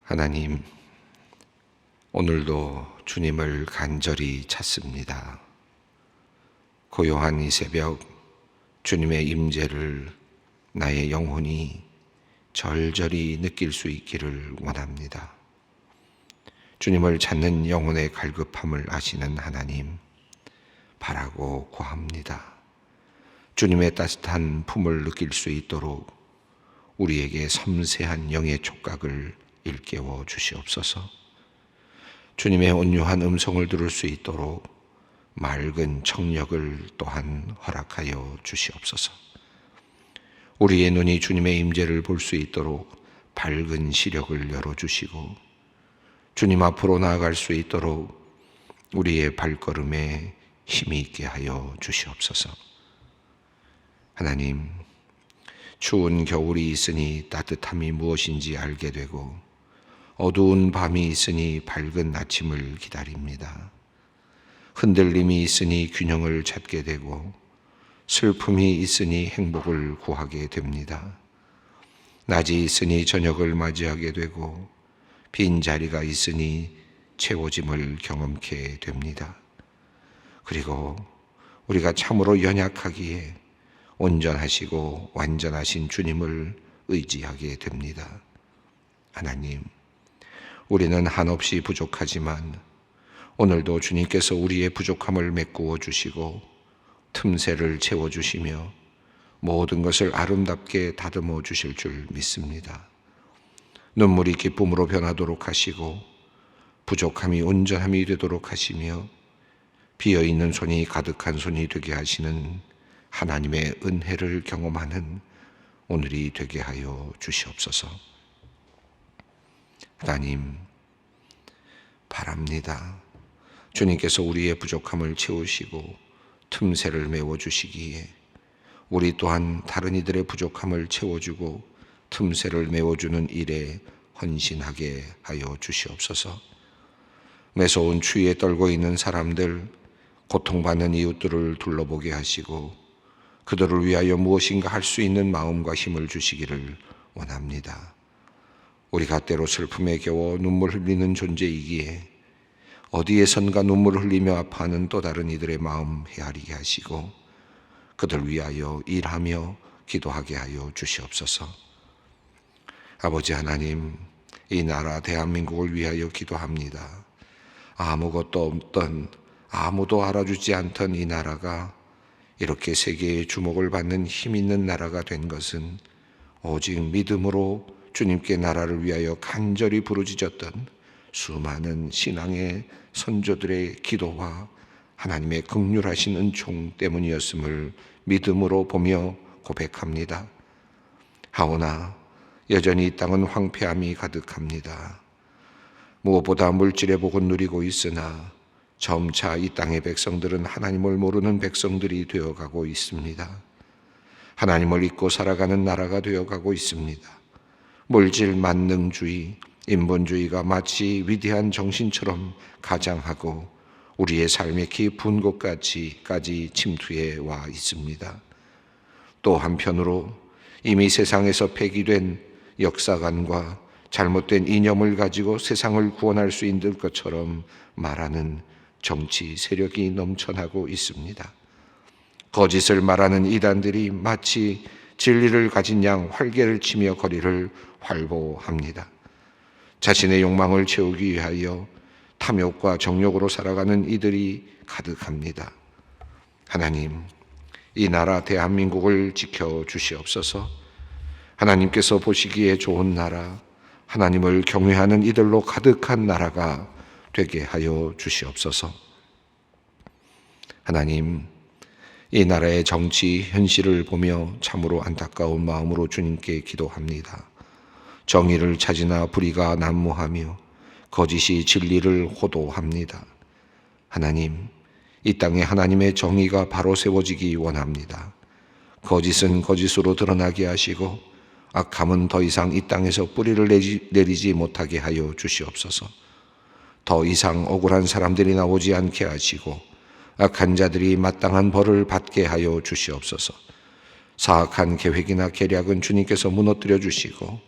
하나님, 오늘도 주님을 간절히 찾습니다. 고요한 이 새벽, 주님의 임재를 나의 영혼이 절절히 느낄 수 있기를 원합니다. 주님을 찾는 영혼의 갈급함을 아시는 하나님, 바라고 구합니다. 주님의 따뜻한 품을 느낄 수 있도록 우리에게 섬세한 영의 촉각을 일깨워 주시옵소서. 주님의 온유한 음성을 들을 수 있도록 맑은 청력을 또한 허락하여 주시옵소서. 우리의 눈이 주님의 임재를 볼 수 있도록 밝은 시력을 열어주시고 주님 앞으로 나아갈 수 있도록 우리의 발걸음에 힘이 있게 하여 주시옵소서. 하나님, 추운 겨울이 있으니 따뜻함이 무엇인지 알게 되고 어두운 밤이 있으니 밝은 아침을 기다립니다. 흔들림이 있으니 균형을 찾게 되고 슬픔이 있으니 행복을 구하게 됩니다. 낮이 있으니 저녁을 맞이하게 되고 빈자리가 있으니 채워짐을 경험케 됩니다. 그리고 우리가 참으로 연약하기에 온전하시고 완전하신 주님을 의지하게 됩니다. 하나님, 우리는 한없이 부족하지만 오늘도 주님께서 우리의 부족함을 메꾸어 주시고 틈새를 채워주시며 모든 것을 아름답게 다듬어 주실 줄 믿습니다. 눈물이 기쁨으로 변하도록 하시고 부족함이 온전함이 되도록 하시며 비어있는 손이 가득한 손이 되게 하시는 하나님의 은혜를 경험하는 오늘이 되게 하여 주시옵소서. 하나님, 바랍니다. 주님께서 우리의 부족함을 채우시고 틈새를 메워주시기에 우리 또한 다른 이들의 부족함을 채워주고 틈새를 메워주는 일에 헌신하게 하여 주시옵소서. 매서운 추위에 떨고 있는 사람들, 고통받는 이웃들을 둘러보게 하시고 그들을 위하여 무엇인가 할 수 있는 마음과 힘을 주시기를 원합니다. 우리가 때로 슬픔에 겨워 눈물 흘리는 존재이기에 어디에선가 눈물을 흘리며 아파하는 또 다른 이들의 마음 헤아리게 하시고 그들 위하여 일하며 기도하게 하여 주시옵소서. 아버지 하나님, 이 나라 대한민국을 위하여 기도합니다. 아무것도 없던, 아무도 알아주지 않던 이 나라가 이렇게 세계의 주목을 받는 힘 있는 나라가 된 것은 오직 믿음으로 주님께 나라를 위하여 간절히 부르짖었던 수많은 신앙의 선조들의 기도와 하나님의 긍휼하신 은총 때문이었음을 믿음으로 보며 고백합니다. 하오나 여전히 이 땅은 황폐함이 가득합니다. 무엇보다 물질의 복은 누리고 있으나 점차 이 땅의 백성들은 하나님을 모르는 백성들이 되어가고 있습니다. 하나님을 잊고 살아가는 나라가 되어가고 있습니다. 물질 만능주의, 인본주의가 마치 위대한 정신처럼 가장하고 우리의 삶의 깊은 곳까지 침투해 와 있습니다. 또 한편으로 이미 세상에서 폐기된 역사관과 잘못된 이념을 가지고 세상을 구원할 수 있는 것처럼 말하는 정치 세력이 넘쳐나고 있습니다. 거짓을 말하는 이단들이 마치 진리를 가진 양 활개를 치며 거리를 활보합니다. 자신의 욕망을 채우기 위하여 탐욕과 정욕으로 살아가는 이들이 가득합니다. 하나님, 이 나라 대한민국을 지켜주시옵소서. 하나님께서 보시기에 좋은 나라, 하나님을 경외하는 이들로 가득한 나라가 되게 하여 주시옵소서. 하나님, 이 나라의 정치 현실을 보며 참으로 안타까운 마음으로 주님께 기도합니다. 정의를 찾으나 불의가 난무하며 거짓이 진리를 호도합니다. 하나님, 이 땅에 하나님의 정의가 바로 세워지기 원합니다. 거짓은 거짓으로 드러나게 하시고 악함은 더 이상 이 땅에서 뿌리를 내리지 못하게 하여 주시옵소서. 더 이상 억울한 사람들이 나오지 않게 하시고 악한 자들이 마땅한 벌을 받게 하여 주시옵소서. 사악한 계획이나 계략은 주님께서 무너뜨려 주시고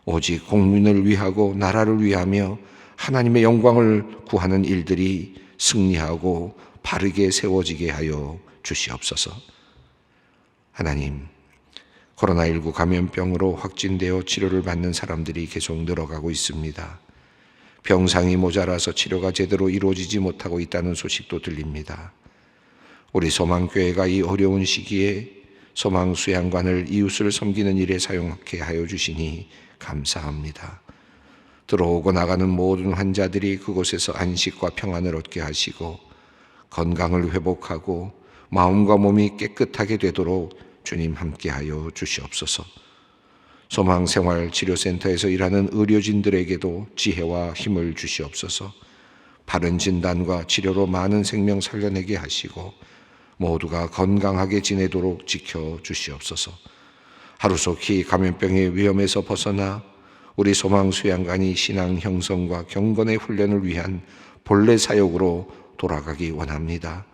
오직 공민을 위하고 나라를 위하며 하나님의 영광을 구하는 일들이 승리하고 바르게 세워지게 하여 주시옵소서. 하나님, 코로나19 감염병으로 확진되어 치료를 받는 사람들이 계속 늘어가고 있습니다. 병상이 모자라서 치료가 제대로 이루어지지 못하고 있다는 소식도 들립니다. 우리 소망교회가 이 어려운 시기에 소망수양관을 이웃을 섬기는 일에 사용하게 하여 주시니 감사합니다. 들어오고 나가는 모든 환자들이 그곳에서 안식과 평안을 얻게 하시고 건강을 회복하고 마음과 몸이 깨끗하게 되도록 주님 함께하여 주시옵소서. 소망생활치료센터에서 일하는 의료진들에게도 지혜와 힘을 주시옵소서. 바른 진단과 치료로 많은 생명 살려내게 하시고 모두가 건강하게 지내도록 지켜주시옵소서. 하루속히 감염병의 위험에서 벗어나 우리 소망수양관이 신앙 형성과 경건의 훈련을 위한 본래 사역으로 돌아가기 원합니다.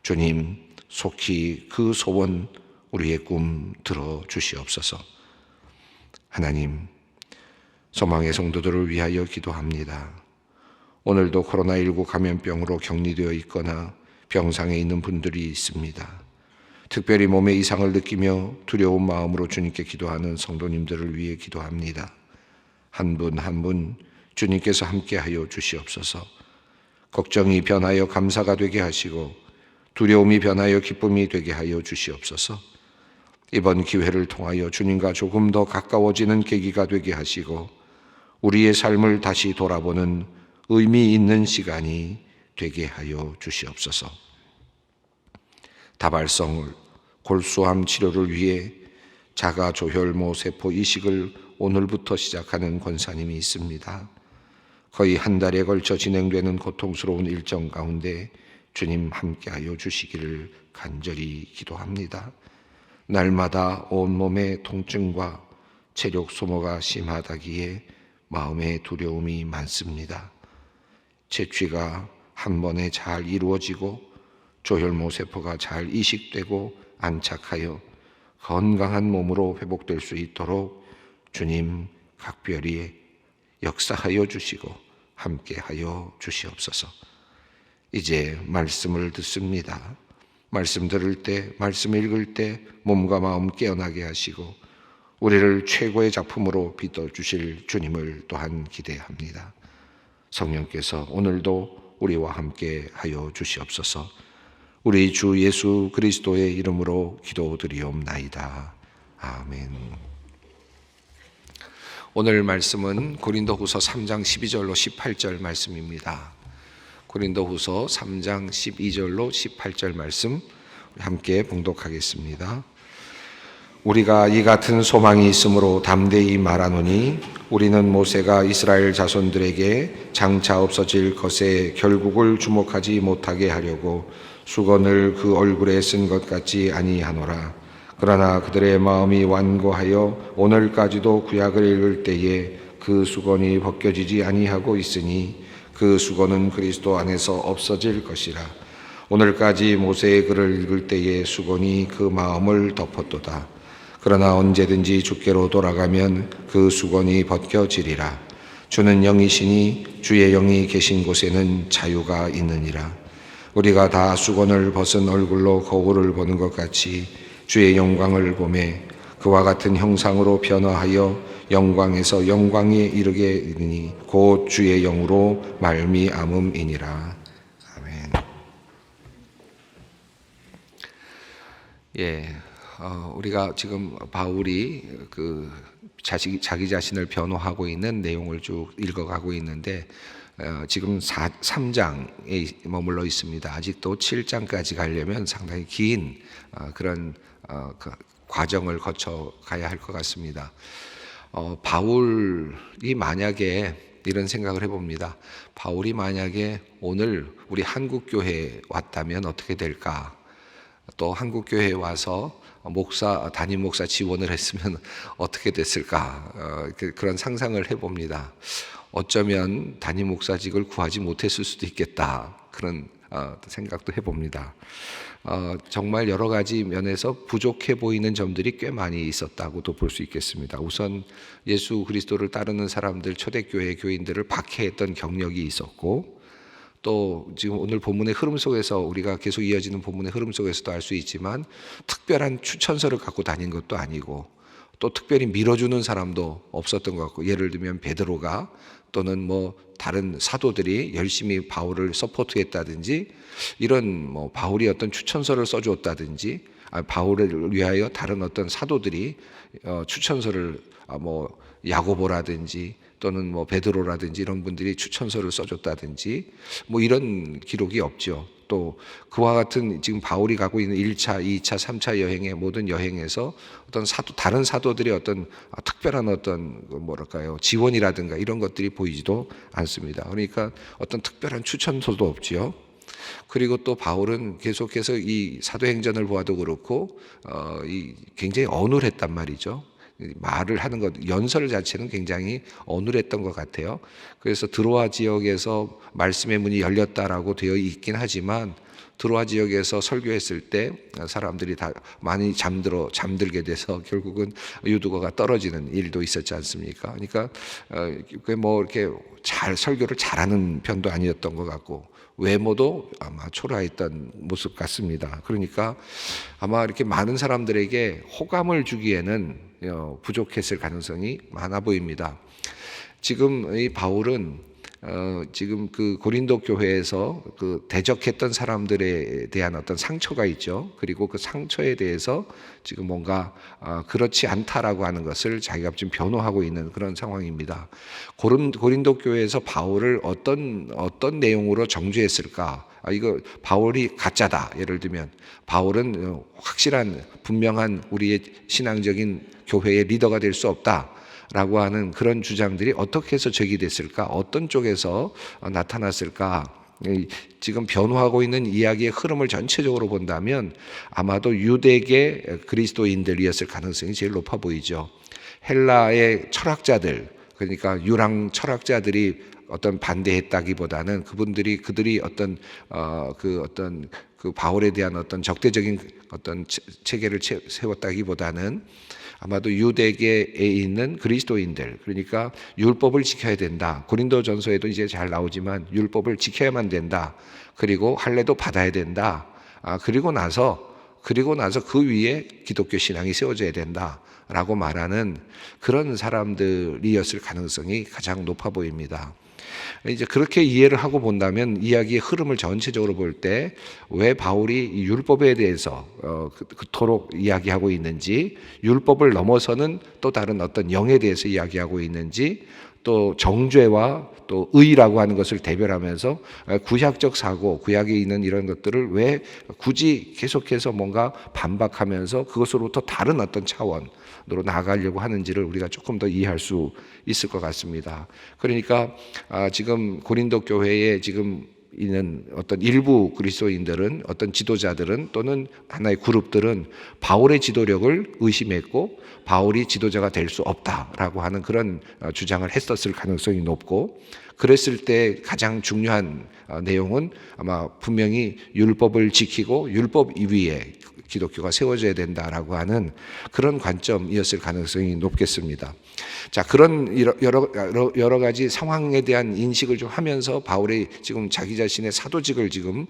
주님, 속히 그 소원, 우리의 꿈 들어주시옵소서. 하나님, 소망의 성도들을 위하여 기도합니다. 오늘도 코로나19 감염병으로 격리되어 있거나 병상에 있는 분들이 있습니다. 특별히 몸에 이상을 느끼며 두려운 마음으로 주님께 기도하는 성도님들을 위해 기도합니다. 한 분 한 분 주님께서 함께하여 주시옵소서. 걱정이 변하여 감사가 되게 하시고 두려움이 변하여 기쁨이 되게 하여 주시옵소서. 이번 기회를 통하여 주님과 조금 더 가까워지는 계기가 되게 하시고 우리의 삶을 다시 돌아보는 의미 있는 시간이 되게 하여 주시옵소서. 다발성 골수암 치료를 위해 자가조혈모 세포 이식을 오늘부터 시작하는 권사님이 있습니다. 거의 한 달에 걸쳐 진행되는 고통스러운 일정 가운데 주님 함께하여 주시기를 간절히 기도합니다. 날마다 온몸의 통증과 체력 소모가 심하다기에 마음의 두려움이 많습니다. 채취가 한 번에 잘 이루어지고 조혈모 세포가 잘 이식되고 안착하여 건강한 몸으로 회복될 수 있도록 주님 각별히 역사하여 주시고 함께하여 주시옵소서. 이제 말씀을 듣습니다. 말씀 들을 때, 말씀 읽을 때 몸과 마음 깨어나게 하시고 우리를 최고의 작품으로 빚어주실 주님을 또한 기대합니다. 성령께서 오늘도 우리와 함께 하여 주시옵소서. 우리 주 예수 그리스도의 이름으로 기도드리옵나이다. 아멘. 오늘 말씀은 고린도후서 3장 12절로 18절 말씀입니다. 고린도후서 3장 12절로 18절 말씀 함께 봉독하겠습니다. 우리가 이 같은 소망이 있으므로 담대히 말하노니 우리는 모세가 이스라엘 자손들에게 장차 없어질 것에 결국을 주목하지 못하게 하려고 수건을 그 얼굴에 쓴 것 같지 아니하노라. 그러나 그들의 마음이 완고하여 오늘까지도 구약을 읽을 때에 그 수건이 벗겨지지 아니하고 있으니 그 수건은 그리스도 안에서 없어질 것이라. 오늘까지 모세의 글을 읽을 때에 수건이 그 마음을 덮었도다. 그러나 언제든지 주께로 돌아가면 그 수건이 벗겨지리라. 주는 영이시니 주의 영이 계신 곳에는 자유가 있느니라. 우리가 다 수건을 벗은 얼굴로 거울을 보는 것 같이 주의 영광을 보매 그와 같은 형상으로 변화하여 영광에서 영광에 이르게 이르니 곧 주의 영으로 말미암음이니라. 아멘. 우리가 지금 바울이 자기 자신을 변호하고 있는 내용을 쭉 읽어가고 있는데 지금 3장에 머물러 있습니다. 아직도 7장까지 가려면 상당히 긴 그런 과정을 거쳐 가야 할 것 같습니다. 바울이 만약에 이런 생각을 해봅니다. 바울이 만약에 오늘 우리 한국교회에 왔다면 어떻게 될까? 또 한국교회에 와서 담임 목사 지원을 했으면 어떻게 됐을까? 그런 상상을 해봅니다. 어쩌면 담임 목사직을 구하지 못했을 수도 있겠다. 그런 생각도 해봅니다. 정말 여러 가지 면에서 부족해 보이는 점들이 꽤 많이 있었다고도 볼 수 있겠습니다. 우선 예수 그리스도를 따르는 사람들, 초대교회 교인들을 박해했던 경력이 있었고, 또 지금 오늘 본문의 흐름 속에서 우리가 계속 이어지는 본문의 흐름 속에서도 알 수 있지만 특별한 추천서를 갖고 다닌 것도 아니고, 또 특별히 밀어주는 사람도 없었던 것 같고, 예를 들면 베드로가 또는 뭐 다른 사도들이 열심히 바울을 서포트했다든지, 이런 뭐 바울이 어떤 추천서를 써주었다든지, 바울을 위하여 다른 어떤 사도들이 추천서를 뭐 야고보라든지 또는 뭐 베드로라든지 이런 분들이 추천서를 써줬다든지 뭐 이런 기록이 없죠. 또 그와 같은 지금 바울이 가고 있는 1차, 2차, 3차 여행의 모든 여행에서 어떤 다른 사도들의 어떤 특별한 어떤 뭐랄까요, 지원이라든가 이런 것들이 보이지도 않습니다. 그러니까 어떤 특별한 추천서도 없지요. 그리고 또 바울은 계속해서 이 사도행전을 보아도 그렇고 굉장히 어눌했단 말이죠. 말을 하는 것, 연설 자체는 굉장히 어눌했던 것 같아요. 그래서 드로아 지역에서 말씀의 문이 열렸다라고 되어 있긴 하지만, 드로아 지역에서 설교했을 때 사람들이 다 많이 잠들게 돼서 결국은 유두거가 떨어지는 일도 있었지 않습니까? 그러니까 뭐 이렇게 설교를 잘하는 편도 아니었던 것 같고, 외모도 아마 초라했던 모습 같습니다. 그러니까 아마 이렇게 많은 사람들에게 호감을 주기에는 부족했을 가능성이 많아 보입니다. 지금 이 바울은 지금 그 고린도 교회에서 그 대적했던 사람들에 대한 어떤 상처가 있죠. 그리고 그 상처에 대해서 지금 뭔가 그렇지 않다라고 하는 것을 자기가 지금 변호하고 있는 그런 상황입니다. 고린도 교회에서 바울을 어떤 내용으로 정죄했을까? 이거 바울이 가짜다. 예를 들면 바울은 확실한 분명한 우리의 신앙적인 교회의 리더가 될 수 없다 라고 하는 그런 주장들이 어떻게 해서 제기됐을까? 어떤 쪽에서 나타났을까? 지금 변호하고 있는 이야기의 흐름을 전체적으로 본다면 아마도 유대계 그리스도인들이었을 가능성이 제일 높아 보이죠. 헬라의 철학자들, 그러니까 유랑 철학자들이 어떤 반대했다기보다는 그들이 어떤 그 바울에 대한 어떤 적대적인 어떤 체계를 세웠다기보다는 아마도 유대계에 있는 그리스도인들, 그러니까 율법을 지켜야 된다. 고린도전서에도 이제 잘 나오지만 율법을 지켜야만 된다. 그리고 할례도 받아야 된다. 그리고 나서 그 위에 기독교 신앙이 세워져야 된다라고 말하는 그런 사람들이었을 가능성이 가장 높아 보입니다. 이제 그렇게 이해를 하고 본다면 이야기의 흐름을 전체적으로 볼 때 왜 바울이 율법에 대해서 그토록 이야기하고 있는지, 율법을 넘어서는 또 다른 어떤 영에 대해서 이야기하고 있는지, 또 정죄와 또 의라고 하는 것을 대별하면서 구약적 사고, 구약에 있는 이런 것들을 왜 굳이 계속해서 뭔가 반박하면서 그것으로부터 다른 어떤 차원으로 나아가려고 하는지를 우리가 조금 더 이해할 수 있을 것 같습니다. 그러니까 지금 고린도 교회에 지금 있는 어떤 일부 그리스도인들은, 어떤 지도자들은 또는 하나의 그룹들은 바울의 지도력을 의심했고 바울이 지도자가 될 수 없다라고 하는 그런 주장을 했었을 가능성이 높고, 그랬을 때 가장 중요한 내용은 아마 분명히 율법을 지키고 율법 위에 기독교가 세워져야 된다라고 하는 그런 관점이었을 가능성이 높겠습니다. 자, 그런 여러 가지 상황에 대한 인식을 좀 하면서 바울이 지금 자기 자신의 사도직을 지금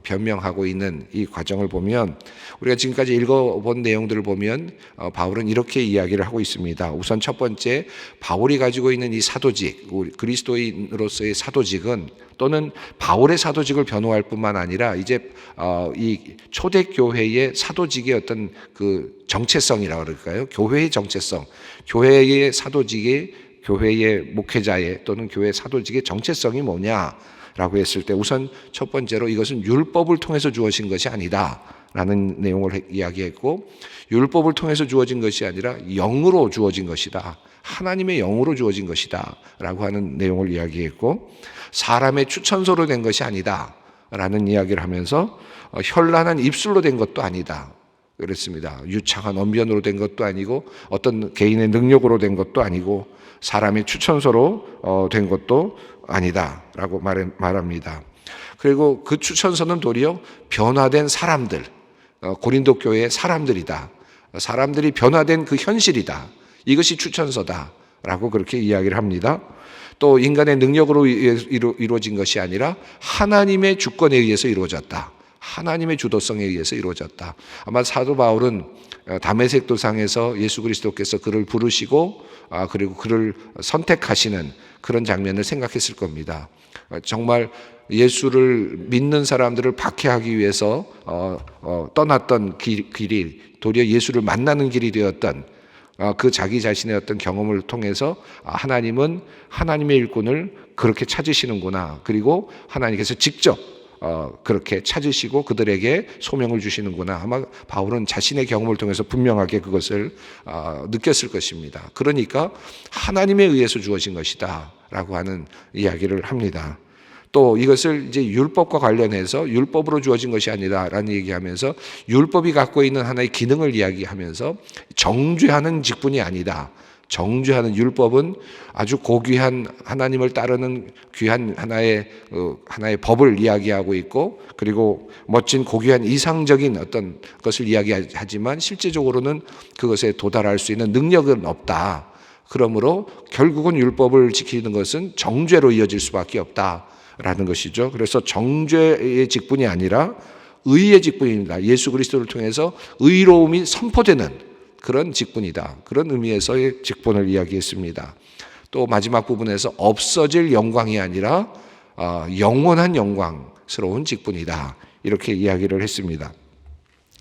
변명하고 있는 이 과정을 보면, 우리가 지금까지 읽어본 내용들을 보면 바울은 이렇게 이야기를 하고 있습니다. 우선 첫 번째, 바울이 가지고 있는 이 사도직, 그리스도인으로서의 사도직은, 또는 바울의 사도직을 변호할 뿐만 아니라 이제 이 초대교회의 사도직의 어떤 그 정체성이라고 그럴까요? 교회의 정체성, 교회의 사도직의, 교회의 목회자의 또는 교회 사도직의 정체성이 뭐냐라고 했을 때, 우선 첫 번째로 이것은 율법을 통해서 주어진 것이 아니다 라는 내용을 이야기했고, 율법을 통해서 주어진 것이 아니라 영으로 주어진 것이다, 하나님의 영으로 주어진 것이다 라고 하는 내용을 이야기했고, 사람의 추천서로 된 것이 아니다 라는 이야기를 하면서 현란한 입술로 된 것도 아니다 그랬습니다. 유창한 언변으로 된 것도 아니고 어떤 개인의 능력으로 된 것도 아니고 사람의 추천서로 된 것도 아니다 라고 말합니다. 그리고 그 추천서는 도리어 변화된 사람들, 고린도 교회의 사람들이다. 사람들이 변화된 그 현실이다. 이것이 추천서다라고 그렇게 이야기를 합니다. 또 인간의 능력으로 이루어진 것이 아니라 하나님의 주권에 의해서 이루어졌다. 하나님의 주도성에 의해서 이루어졌다. 아마 사도 바울은 다메섹 도상에서 예수 그리스도께서 그를 부르시고 그리고 그를 선택하시는 그런 장면을 생각했을 겁니다. 정말 예수를 믿는 사람들을 박해하기 위해서 떠났던 길이 도리어 예수를 만나는 길이 되었던 그 자기 자신의 어떤 경험을 통해서 하나님은 하나님의 일꾼을 그렇게 찾으시는구나. 그리고 하나님께서 직접 그렇게 찾으시고 그들에게 소명을 주시는구나. 아마 바울은 자신의 경험을 통해서 분명하게 그것을 느꼈을 것입니다. 그러니까 하나님에 의해서 주어진 것이다 라고 하는 이야기를 합니다. 또 이것을 이제 율법과 관련해서 율법으로 주어진 것이 아니다라는 얘기하면서 율법이 갖고 있는 하나의 기능을 이야기하면서 정죄하는 직분이 아니다. 정죄하는 율법은 아주 고귀한 하나님을 따르는 귀한 하나의 법을 이야기하고 있고, 그리고 멋진 고귀한 이상적인 어떤 것을 이야기하지만 실제적으로는 그것에 도달할 수 있는 능력은 없다. 그러므로 결국은 율법을 지키는 것은 정죄로 이어질 수밖에 없다라는 것이죠. 그래서 정죄의 직분이 아니라 의의 직분입니다. 예수 그리스도를 통해서 의로움이 선포되는 그런 직분이다. 그런 의미에서의 직분을 이야기했습니다. 또 마지막 부분에서 없어질 영광이 아니라 영원한 영광스러운 직분이다. 이렇게 이야기를 했습니다.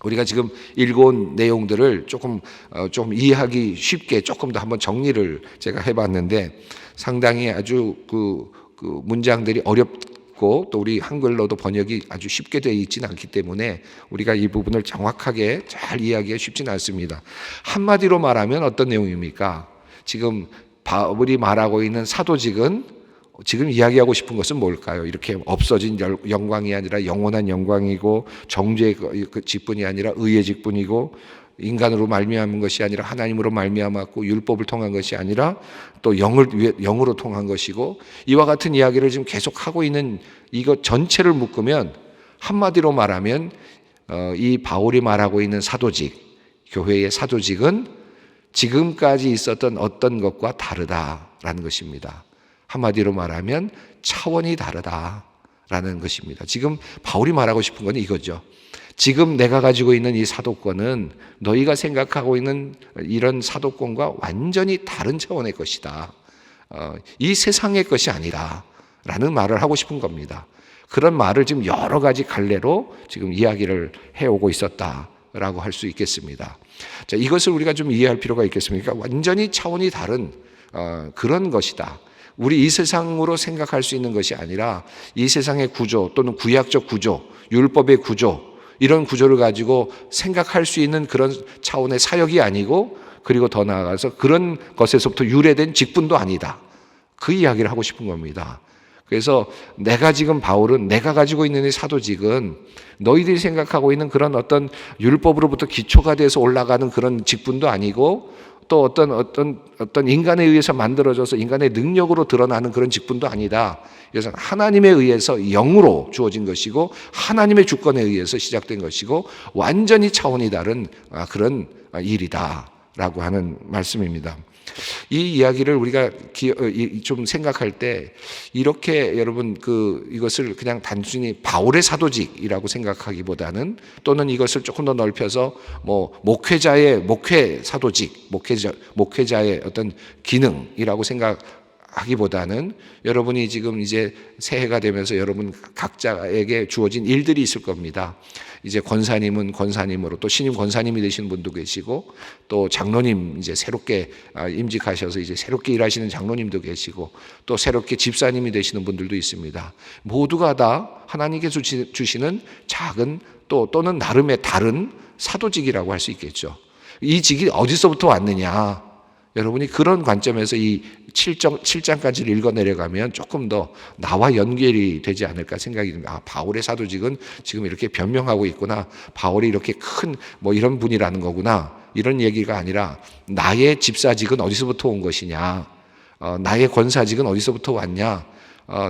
우리가 지금 읽어온 내용들을 조금 이해하기 쉽게 조금 더 한번 정리를 제가 해봤는데 상당히 아주 그 문장들이 어렵고 또 우리 한글로도 번역이 아주 쉽게 되어 있지는 않기 때문에 우리가 이 부분을 정확하게 잘 이해하기가 쉽지는 않습니다. 한마디로 말하면 어떤 내용입니까? 지금 바울이 말하고 있는 사도직은 지금 이야기하고 싶은 것은 뭘까요? 이렇게 없어진 영광이 아니라 영원한 영광이고, 정죄의 직분이 아니라 의의 직분이고, 인간으로 말미암은 것이 아니라 하나님으로 말미암았고, 율법을 통한 것이 아니라 또 영으로 통한 것이고, 이와 같은 이야기를 지금 계속 하고 있는 이것 전체를 묶으면 한마디로 말하면 이 바울이 말하고 있는 사도직, 교회의 사도직은 지금까지 있었던 어떤 것과 다르다라는 것입니다. 한마디로 말하면 차원이 다르다라는 것입니다. 지금 바울이 말하고 싶은 건 이거죠. 지금 내가 가지고 있는 이 사도권은 너희가 생각하고 있는 이런 사도권과 완전히 다른 차원의 것이다. 이 세상의 것이 아니라 라는 말을 하고 싶은 겁니다. 그런 말을 지금 여러 가지 갈래로 지금 이야기를 해오고 있었다라고 할 수 있겠습니다. 자, 이것을 우리가 좀 이해할 필요가 있겠습니까? 완전히 차원이 다른 그런 것이다. 우리 이 세상으로 생각할 수 있는 것이 아니라 이 세상의 구조 또는 구약적 구조, 율법의 구조, 이런 구조를 가지고 생각할 수 있는 그런 차원의 사역이 아니고, 그리고 더 나아가서 그런 것에서부터 유래된 직분도 아니다. 그 이야기를 하고 싶은 겁니다. 그래서 바울은 내가 가지고 있는 이 사도직은 너희들이 생각하고 있는 그런 어떤 율법으로부터 기초가 돼서 올라가는 그런 직분도 아니고, 또 어떤 인간에 의해서 만들어져서 인간의 능력으로 드러나는 그런 직분도 아니다. 그래서 하나님에 의해서 영으로 주어진 것이고, 하나님의 주권에 의해서 시작된 것이고, 완전히 차원이 다른 그런 일이다라고 하는 말씀입니다. 이 이야기를 우리가 좀 생각할 때 이렇게 여러분 이것을 그냥 단순히 바울의 사도직이라고 생각하기보다는, 또는 이것을 조금 더 넓혀서 목회자의 목회 사도직, 목회자의 어떤 기능이라고 생각하기보다는, 여러분이 지금 이제 새해가 되면서 여러분 각자에게 주어진 일들이 있을 겁니다. 이제 권사님은 권사님으로, 또 신임 권사님이 되시는 분도 계시고, 또 장로님 이제 새롭게 임직하셔서 이제 새롭게 일하시는 장로님도 계시고, 또 새롭게 집사님이 되시는 분들도 있습니다. 모두가 다 하나님께서 주시는 작은 또는 나름의 다른 사도직이라고 할 수 있겠죠. 이 직이 어디서부터 왔느냐? 여러분이 그런 관점에서 이 7장까지를 읽어 내려가면 조금 더 나와 연결이 되지 않을까 생각이 듭니다. 바울의 사도직은 지금 이렇게 변명하고 있구나. 바울이 이렇게 큰 이런 분이라는 거구나. 이런 얘기가 아니라 나의 집사직은 어디서부터 온 것이냐. 나의 권사직은 어디서부터 왔냐.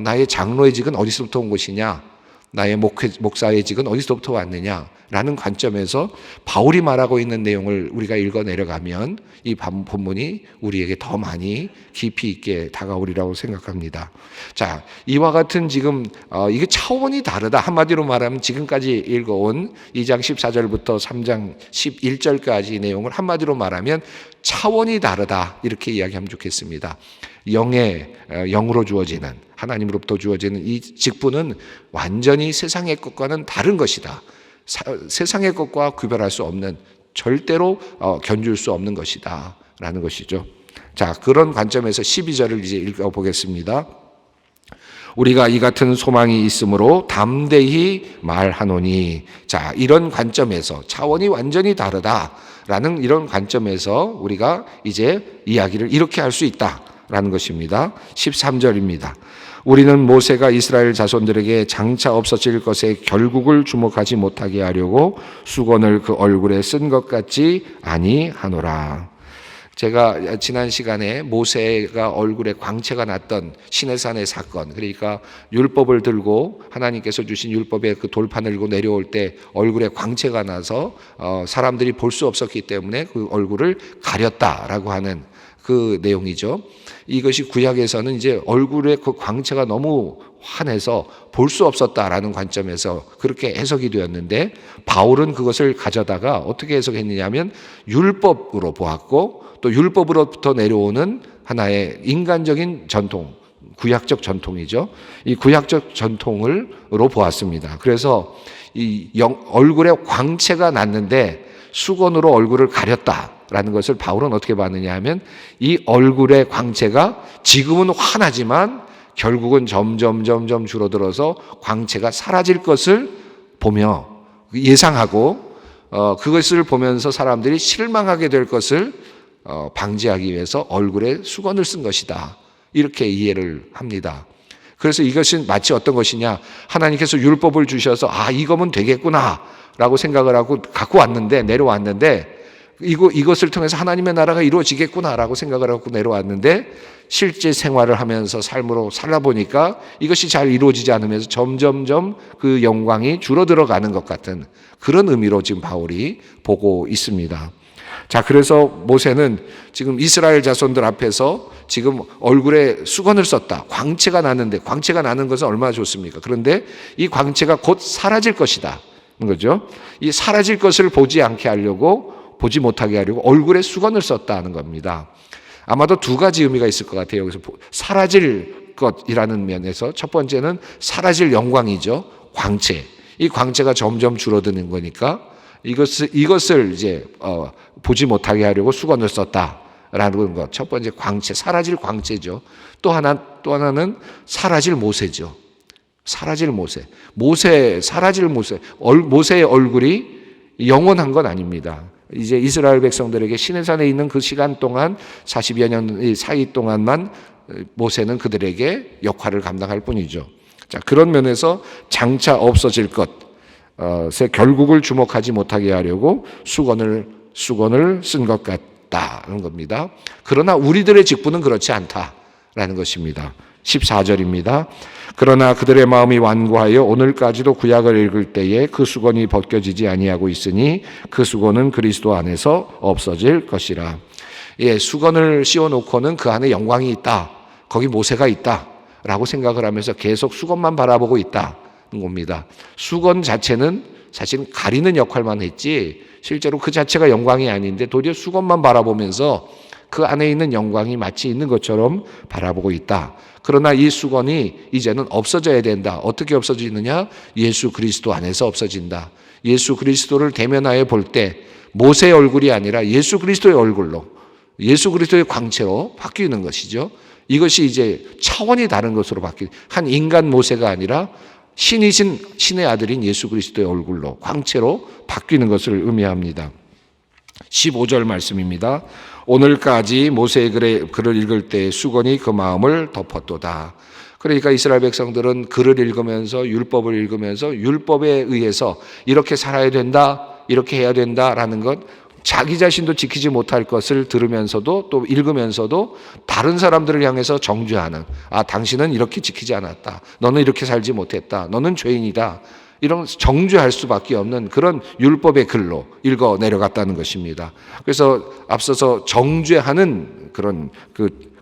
나의 장로의 직은 어디서부터 온 것이냐? 나의 목사의 직은 어디서부터 왔느냐? 라는 관점에서 바울이 말하고 있는 내용을 우리가 읽어 내려가면 이 본문이 우리에게 더 많이 깊이 있게 다가오리라고 생각합니다. 자, 이와 같은 지금 이게 차원이 다르다. 한마디로 말하면 지금까지 읽어온 2장 14절부터 3장 11절까지 내용을 한마디로 말하면 차원이 다르다. 이렇게 이야기하면 좋겠습니다. 영으로 주어지는, 하나님으로부터 주어지는 이 직분은 완전히 세상의 것과는 다른 것이다. 세상의 것과 구별할 수 없는, 절대로 견줄 수 없는 것이다 라는 것이죠. 자, 그런 관점에서 12절을 이제 읽어보겠습니다. 우리가 이 같은 소망이 있으므로 담대히 말하노니. 자, 이런 관점에서 차원이 완전히 다르다라는 이런 관점에서 우리가 이제 이야기를 이렇게 할 수 있다라는 것입니다. 13절입니다. 우리는 모세가 이스라엘 자손들에게 장차 없어질 것에 결국을 주목하지 못하게 하려고 수건을 그 얼굴에 쓴 것 같지 아니하노라. 제가 지난 시간에 모세가 얼굴에 광채가 났던 시내산의 사건, 그러니까 율법을 들고 하나님께서 주신 율법의 그 돌판을 들고 내려올 때 얼굴에 광채가 나서 사람들이 볼 수 없었기 때문에 그 얼굴을 가렸다라고 하는 그 내용이죠. 이것이 구약에서는 이제 얼굴에 그 광채가 너무 환해서 볼 수 없었다라는 관점에서 그렇게 해석이 되었는데, 바울은 그것을 가져다가 어떻게 해석했느냐 하면 율법으로 보았고, 또 율법으로부터 내려오는 하나의 인간적인 전통, 구약적 전통이죠. 이 구약적 전통으로 보았습니다. 그래서 이 얼굴에 광채가 났는데 수건으로 얼굴을 가렸다라는 것을 바울은 어떻게 봤느냐 하면, 이 얼굴의 광채가 지금은 환하지만 결국은 점점 줄어들어서 광채가 사라질 것을 보며 예상하고, 그것을 보면서 사람들이 실망하게 될 것을 방지하기 위해서 얼굴에 수건을 쓴 것이다, 이렇게 이해를 합니다. 그래서 이것은 마치 어떤 것이냐, 하나님께서 율법을 주셔서 이거면 되겠구나 라고 생각을 하고 갖고 왔는데, 내려왔는데, 이것을 통해서 하나님의 나라가 이루어지겠구나 라고 생각을 하고 내려왔는데, 실제 생활을 하면서 삶으로 살아보니까 이것이 잘 이루어지지 않으면서 점점점 그 영광이 줄어들어가는 것 같은 그런 의미로 지금 바울이 보고 있습니다. 자, 그래서 모세는 지금 이스라엘 자손들 앞에서 지금 얼굴에 수건을 썼다. 광채가 나는데, 광채가 나는 것은 얼마나 좋습니까? 그런데 이 광채가 곧 사라질 것이다. 거죠. 이 사라질 것을 보지 않게 하려고, 보지 못하게 하려고 얼굴에 수건을 썼다는 겁니다. 아마도 두 가지 의미가 있을 것 같아요. 여기서 사라질 것이라는 면에서 첫 번째는 사라질 영광이죠. 광채. 이 광채가 점점 줄어드는 거니까 이것을 이제 보지 못하게 하려고 수건을 썼다라는 것. 첫 번째 광채, 사라질 광채죠. 또 하나는 사라질 모세죠. 사라질 모세. 사라질 모세. 모세의 얼굴이 영원한 건 아닙니다. 이제 이스라엘 백성들에게 시내산에 있는 그 시간 동안 40여 년 사이 동안만 모세는 그들에게 역할을 감당할 뿐이죠. 자, 그런 면에서 장차 없어질 것의 결국을 주목하지 못하게 하려고 수건을 쓴 것 같다는 겁니다. 그러나 우리들의 직분은 그렇지 않다라는 것입니다. 14절입니다. 그러나 그들의 마음이 완고하여 오늘까지도 구약을 읽을 때에 그 수건이 벗겨지지 아니하고 있으니 그 수건은 그리스도 안에서 없어질 것이라. 예, 수건을 씌워놓고는 그 안에 영광이 있다, 거기 모세가 있다 라고 생각을 하면서 계속 수건만 바라보고 있다는 겁니다. 수건 자체는 사실 가리는 역할만 했지 실제로 그 자체가 영광이 아닌데 도리어 수건만 바라보면서 그 안에 있는 영광이 마치 있는 것처럼 바라보고 있다. 그러나 이 수건이 이제는 없어져야 된다. 어떻게 없어지느냐? 예수 그리스도 안에서 없어진다. 예수 그리스도를 대면하여 볼 때 모세의 얼굴이 아니라 예수 그리스도의 얼굴로, 예수 그리스도의 광채로 바뀌는 것이죠. 이것이 이제 차원이 다른 것으로 한 인간 모세가 아니라 신이신 신의 아들인 예수 그리스도의 얼굴로, 광채로 바뀌는 것을 의미합니다. 15절 말씀입니다. 오늘까지 모세의 글을 읽을 때 수건이 그 마음을 덮었도다. 그러니까 이스라엘 백성들은 글을 읽으면서, 율법을 읽으면서 율법에 의해서 이렇게 살아야 된다, 이렇게 해야 된다라는 것, 자기 자신도 지키지 못할 것을 들으면서도 또 읽으면서도 다른 사람들을 향해서 정죄하는, 당신은 이렇게 지키지 않았다, 너는 이렇게 살지 못했다, 너는 죄인이다, 이런 정죄할 수밖에 없는 그런 율법의 글로 읽어 내려갔다는 것입니다. 그래서 앞서서 정죄하는 그런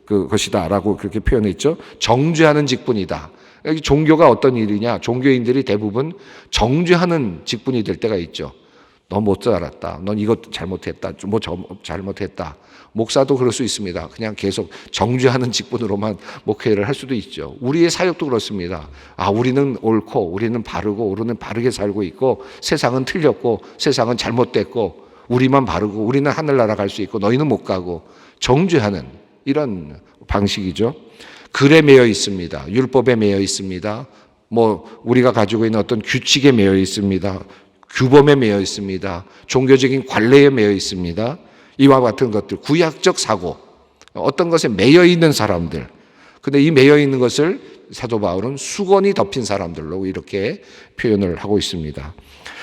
것이다라고 그렇게 표현했죠. 정죄하는 직분이다. 여기 종교가 어떤 일이냐? 종교인들이 대부분 정죄하는 직분이 될 때가 있죠. 너 못 살았다, 넌 이것 잘못했다, 잘못했다. 목사도 그럴 수 있습니다. 그냥 계속 정죄하는 직분으로만 목회를 할 수도 있죠. 우리의 사역도 그렇습니다. 우리는 옳고, 우리는 바르고, 우리는 바르게 살고 있고, 세상은 틀렸고, 세상은 잘못됐고, 우리만 바르고, 우리는 하늘나라 갈 수 있고, 너희는 못 가고, 정죄하는 이런 방식이죠. 글에 매여 있습니다. 율법에 매여 있습니다. 우리가 가지고 있는 어떤 규칙에 매여 있습니다. 규범에 매여 있습니다. 종교적인 관례에 매여 있습니다. 이와 같은 것들, 구약적 사고, 어떤 것에 매여 있는 사람들. 근데 이 매여 있는 것을 사도 바울은 수건이 덮인 사람들로 이렇게 표현을 하고 있습니다.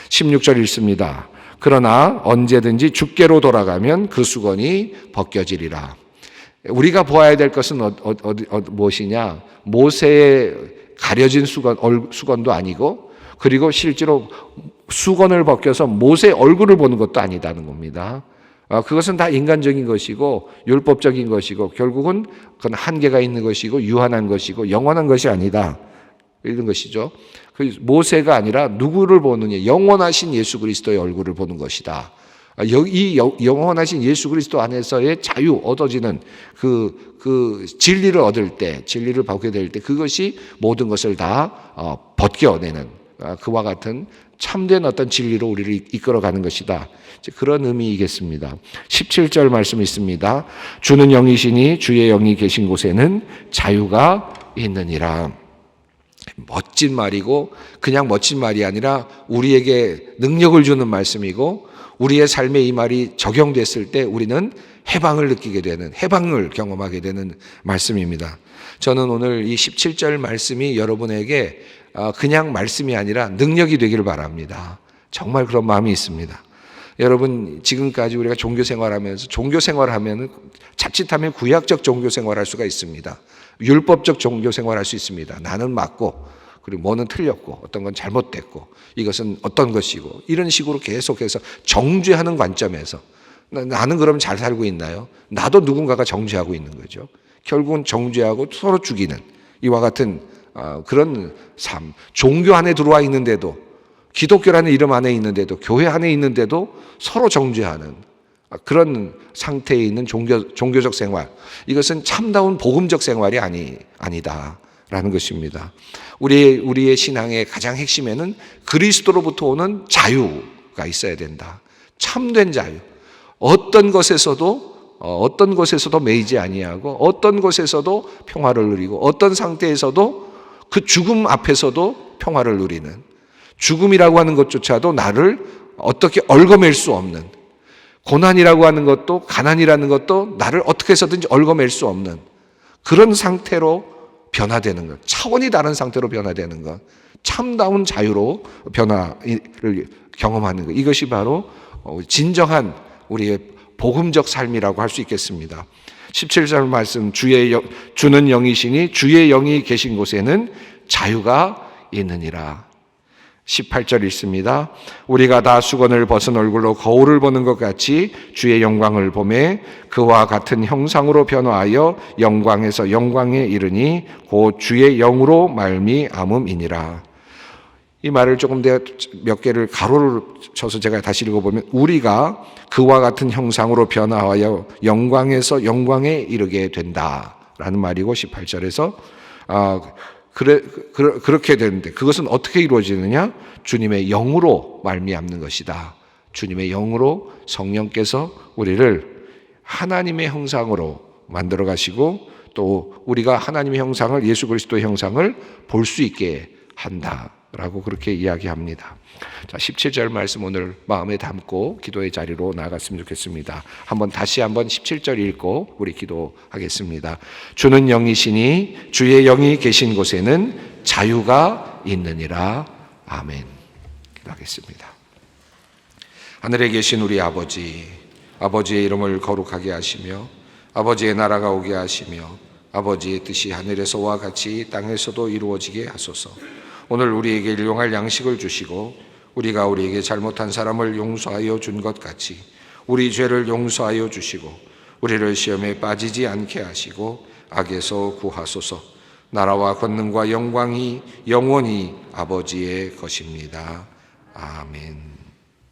16절 읽습니다. 그러나 언제든지 주께로 돌아가면 그 수건이 벗겨지리라. 우리가 보아야 될 것은 무엇이냐? 모세의 가려진 수건도 아니고, 그리고 실제로 수건을 벗겨서 모세의 얼굴을 보는 것도 아니다는 겁니다. 그것은 다 인간적인 것이고 율법적인 것이고 결국은 그건 한계가 있는 것이고 유한한 것이고 영원한 것이 아니다, 이런 것이죠. 모세가 아니라 누구를 보느냐? 영원하신 예수 그리스도의 얼굴을 보는 것이다. 이 영원하신 예수 그리스도 안에서의 자유, 얻어지는 그 진리를 얻을 때, 진리를 받게 될 때 그것이 모든 것을 다 벗겨내는 그와 같은 참된 어떤 진리로 우리를 이끌어가는 것이다. 그런 의미이겠습니다. 17절 말씀 있습니다. 주는 영이시니 주의 영이 계신 곳에는 자유가 있느니라. 멋진 말이고 그냥 멋진 말이 아니라 우리에게 능력을 주는 말씀이고 우리의 삶에 이 말이 적용됐을 때 우리는 해방을 느끼게 되는, 해방을 경험하게 되는 말씀입니다. 저는 오늘 이 17절 말씀이 여러분에게 그냥 말씀이 아니라 능력이 되기를 바랍니다. 정말 그런 마음이 있습니다. 여러분, 지금까지 우리가 종교 생활하면서 종교 생활하면 자칫하면 구약적 종교 생활할 수가 있습니다. 율법적 종교 생활할 수 있습니다. 나는 맞고 그리고 뭐는 틀렸고 어떤 건 잘못됐고 이것은 어떤 것이고 이런 식으로 계속해서 정죄하는 관점에서 나는 그럼 잘 살고 있나요? 나도 누군가가 정죄하고 있는 거죠. 결국은 정죄하고 서로 죽이는 이와 같은 그런 삶. 종교 안에 들어와 있는데도, 기독교라는 이름 안에 있는데도, 교회 안에 있는데도 서로 정죄하는 그런 상태에 있는 종교적 생활. 이것은 참다운 복음적 생활이 아니다라는 것입니다. 우리의 신앙의 가장 핵심에는 그리스도로부터 오는 자유가 있어야 된다. 참된 자유. 어떤 것에서도 매이지 아니하고 어떤 것에서도 평화를 누리고 어떤 상태에서도 그 죽음 앞에서도 평화를 누리는, 죽음이라고 하는 것조차도 나를 어떻게 얽어맬 수 없는, 고난이라고 하는 것도 가난이라는 것도 나를 어떻게 해서든지 얽어맬 수 없는 그런 상태로 변화되는 것, 차원이 다른 상태로 변화되는 것, 참다운 자유로 변화를 경험하는 것, 이것이 바로 진정한 우리의 복음적 삶이라고 할 수 있겠습니다. 17절 말씀, 주는 영이시니 주의 영이 계신 곳에는 자유가 있느니라. 18절 읽습니다. 우리가 다 수건을 벗은 얼굴로 거울을 보는 것 같이 주의 영광을 보매 그와 같은 형상으로 변화하여 영광에서 영광에 이르니 곧 주의 영으로 말미암음이니라. 이 말을 조금 몇 개를 가로를 쳐서 제가 다시 읽어보면, 우리가 그와 같은 형상으로 변화하여 영광에서 영광에 이르게 된다라는 말이고, 18절에서 그렇게 되는데 그것은 어떻게 이루어지느냐? 주님의 영으로 말미암는 것이다. 주님의 영으로 성령께서 우리를 하나님의 형상으로 만들어 가시고 또 우리가 하나님의 형상을, 예수 그리스도의 형상을 볼 수 있게 한다라고 그렇게 이야기합니다. 자, 17절 말씀 오늘 마음에 담고 기도의 자리로 나아갔으면 좋겠습니다. 다시 한번 17절 읽고 우리 기도하겠습니다. 주는 영이시니 주의 영이 계신 곳에는 자유가 있느니라. 아멘. 기도하겠습니다. 하늘에 계신 우리 아버지, 아버지의 이름을 거룩하게 하시며 아버지의 나라가 오게 하시며 아버지의 뜻이 하늘에서와 같이 땅에서도 이루어지게 하소서. 오늘 우리에게 일용할 양식을 주시고 우리가 우리에게 잘못한 사람을 용서하여 준 것 같이 우리 죄를 용서하여 주시고 우리를 시험에 빠지지 않게 하시고 악에서 구하소서. 나라와 권능과 영광이 영원히 아버지의 것입니다. 아멘.